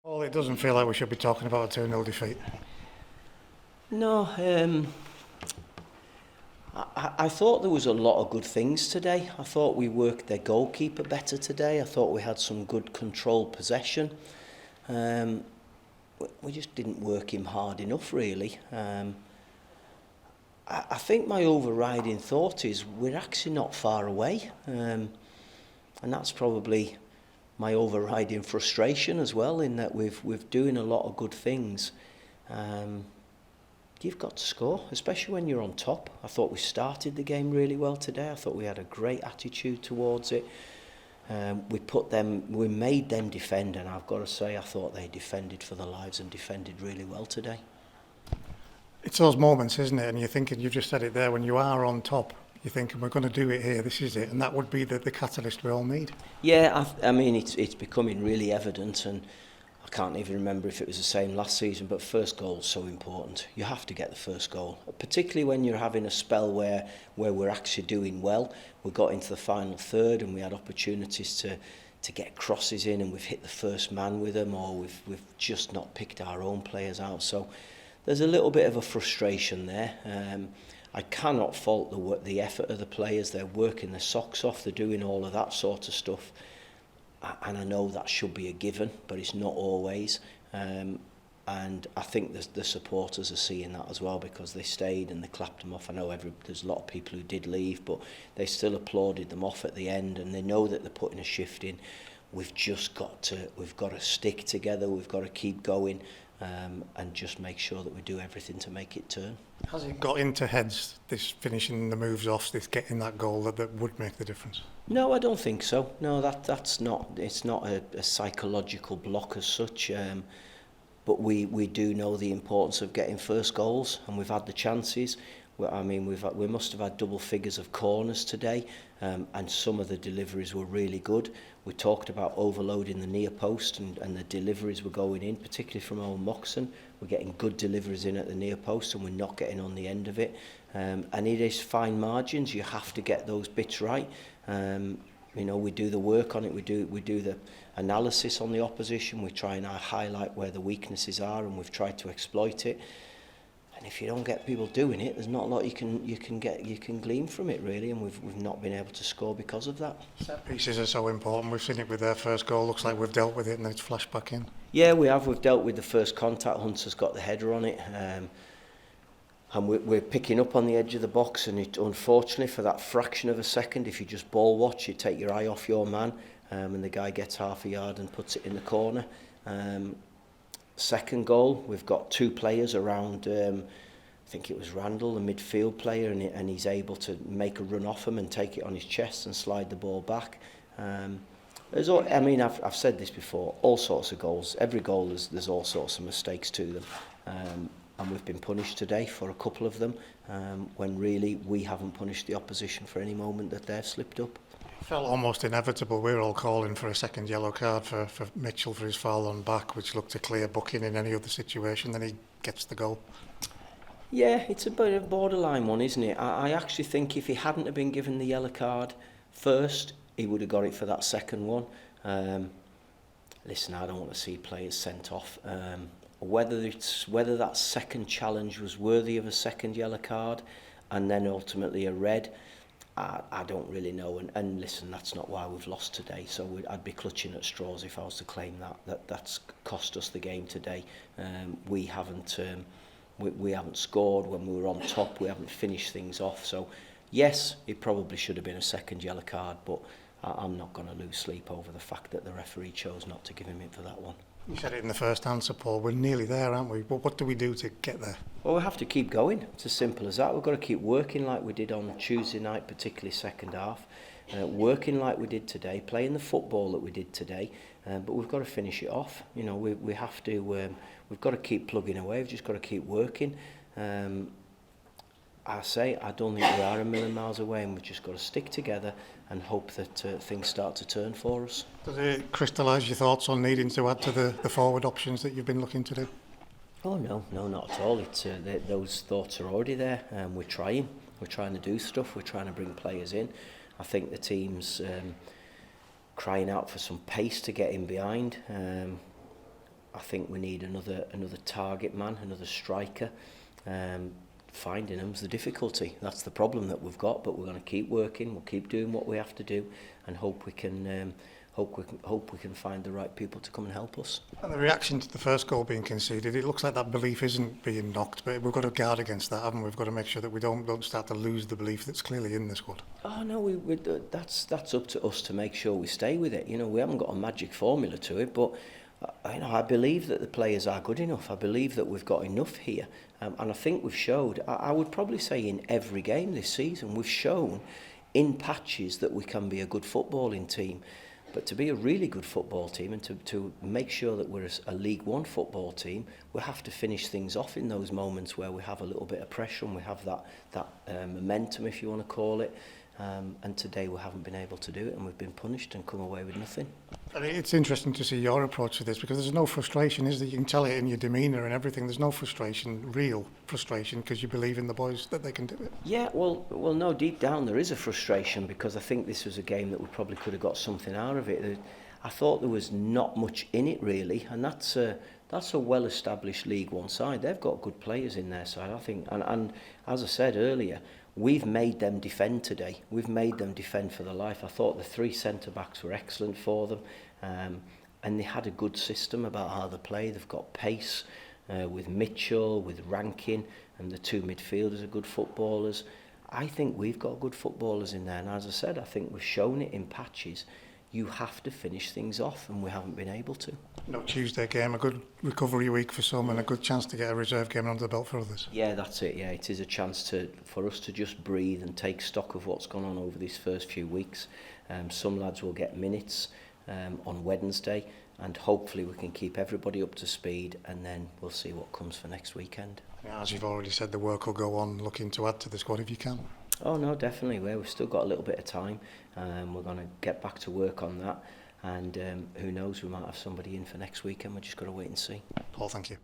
Well, it doesn't feel like we should be talking about a 2-0 defeat. No, I thought there was a lot of good things today. I thought we worked their goalkeeper better today. I thought we had some good controlled possession. We just didn't work him hard enough, really. I think my overriding thought is we're actually not far away. And that's probably my overriding frustration as well, in that we're doing a lot of good things. You've got to score, especially when you're on top. I thought we started the game really well today. I thought we had a great attitude towards it. We made them defend, and I've got to say, I thought they defended for their lives and defended really well today. It's those moments, isn't it? And you're thinking, you've just said it there, when you are on top, you're thinking, we're going to do it here, this is it. And that would be the catalyst we all need. Yeah, I mean, it's becoming really evident, and I can't even remember if it was the same last season, but first goal is so important. You have to get the first goal, particularly when you're having a spell where we're actually doing well. We got into the final third and we had opportunities to get crosses in, and we've hit the first man with them, or we've just not picked our own players out. So there's a little bit of a frustration there. I cannot fault the effort of the players. They're working their socks off, they're doing all of that sort of stuff. And I know that should be a given, but it's not always. And I think the supporters are seeing that as well, because they stayed and they clapped them off. I know there's a lot of people who did leave, but they still applauded them off at the end, and they know that they're putting a shift in. We've got to stick together. We've got to keep going, and just make sure that we do everything to make it turn. Has it got into heads, this finishing the moves off, this getting that goal that would make the difference? No, I don't think so. No, that's not. It's not a psychological block as such. But we do know the importance of getting first goals, and we've had the chances. We must have had double figures of corners today, and some of the deliveries were really good. We talked about overloading the near post, and the deliveries were going in, particularly from Owen Moxon. We're getting good deliveries in at the near post, and we're not getting on the end of it. And it is fine margins. You have to get those bits right. We do the work on it. We do the analysis on the opposition. We try and highlight where the weaknesses are, and we've tried to exploit it. And if you don't get people doing it, there's not a lot you can glean from it, really, and we've not been able to score because of that. Set pieces are so important. We've seen it with their first goal. Looks like we've dealt with it, and then it's flashed back in. Yeah, we have. We've dealt with the first contact. Hunter's got the header on it, and we're picking up on the edge of the box. And unfortunately, for that fraction of a second, if you just ball watch, you take your eye off your man, and the guy gets half a yard and puts it in the corner. Second goal, we've got two players around, I think it was Randall, the midfield player, and he's able to make a run off him and take it on his chest and slide the ball back. I've said this before, all sorts of goals. Every goal, there's all sorts of mistakes to them. And we've been punished today for a couple of them, when really we haven't punished the opposition for any moment that they've slipped up. It felt almost inevitable. We were all calling for a second yellow card for Mitchell for his foul on back, which looked a clear booking in any other situation. Then he gets the goal. Yeah, it's a bit of a borderline one, isn't it? I actually think if he hadn't have been given the yellow card first, he would have got it for that second one. Listen, I don't want to see players sent off. Whether that second challenge was worthy of a second yellow card and then ultimately a red, I don't really know. And listen, that's not why we've lost today. So I'd be clutching at straws if I was to claim that's cost us the game today. We haven't scored when we were on top. We haven't finished things off. So yes, it probably should have been a second yellow card, but I'm not going to lose sleep over the fact that the referee chose not to give him it for that one. You said it in the first answer, Paul. We're nearly there, aren't we? But what do we do to get there? Well, we have to keep going. It's as simple as that. We've got to keep working like we did on Tuesday night, particularly second half. Working like we did today, playing the football that we did today. But we've got to finish it off. We have to. We've got to keep plugging away. We've just got to keep working. I don't think we are a million miles away, and we've just got to stick together and hope that things start to turn for us. Does it crystallise your thoughts on needing to add to the forward options that you've been looking to do? Oh no, not at all. Those thoughts are already there. We're trying to do stuff. We're trying to bring players in. I think the team's crying out for some pace to get in behind. I think we need another target man, another striker. Finding them's the difficulty. That's the problem that we've got, but we're going to keep working. We'll keep doing what we have to do, and hope we can find the right people to come and help us. And the reaction to the first goal being conceded, it looks like that belief isn't being knocked, but we've got to guard against that, haven't we? We've got to make sure that we don't start to lose the belief that's clearly in the squad. Oh no, that's up to us to make sure we stay with it. You know, we haven't got a magic formula to it, but I believe that the players are good enough. I believe that we've got enough here, and I think we've showed. I would probably say in every game this season we've shown in patches that we can be a good footballing team. But to be a really good football team and to make sure that we're a League One football team, we have to finish things off in those moments where we have a little bit of pressure and we have that momentum, if you want to call it. And today we haven't been able to do it, and we've been punished and come away with nothing. And it's interesting to see your approach to this, because there's no frustration, is there? You can tell it in your demeanour and everything. There's no frustration, real frustration, because you believe in the boys that they can do it. Yeah, well, no, deep down there is a frustration, because I think this was a game that we probably could have got something out of it. I thought there was not much in it really, and that's a well-established League One side. They've got good players in their side, I think, and as I said earlier, we've made them defend today. We've made them defend for their life. I thought the three centre-backs were excellent for them, and they had a good system about how they play. They've got pace with Mitchell, with Rankin, and the two midfielders are good footballers. I think we've got good footballers in there, and as I said, I think we've shown it in patches. You have to finish things off, and we haven't been able to. No Tuesday game, a good recovery week for some and a good chance to get a reserve game under the belt for others. Yeah, that's it. Yeah, it is a chance for us to just breathe and take stock of what's gone on over these first few weeks. Some lads will get minutes on Wednesday, and hopefully we can keep everybody up to speed, and then we'll see what comes for next weekend. Yeah, as you've already said, the work will go on, looking to add to the squad if you can. Oh no, definitely. We've still got a little bit of time. We're going to get back to work on that, and who knows, we might have somebody in for next weekend. We've just got to wait and see. Paul, thank you.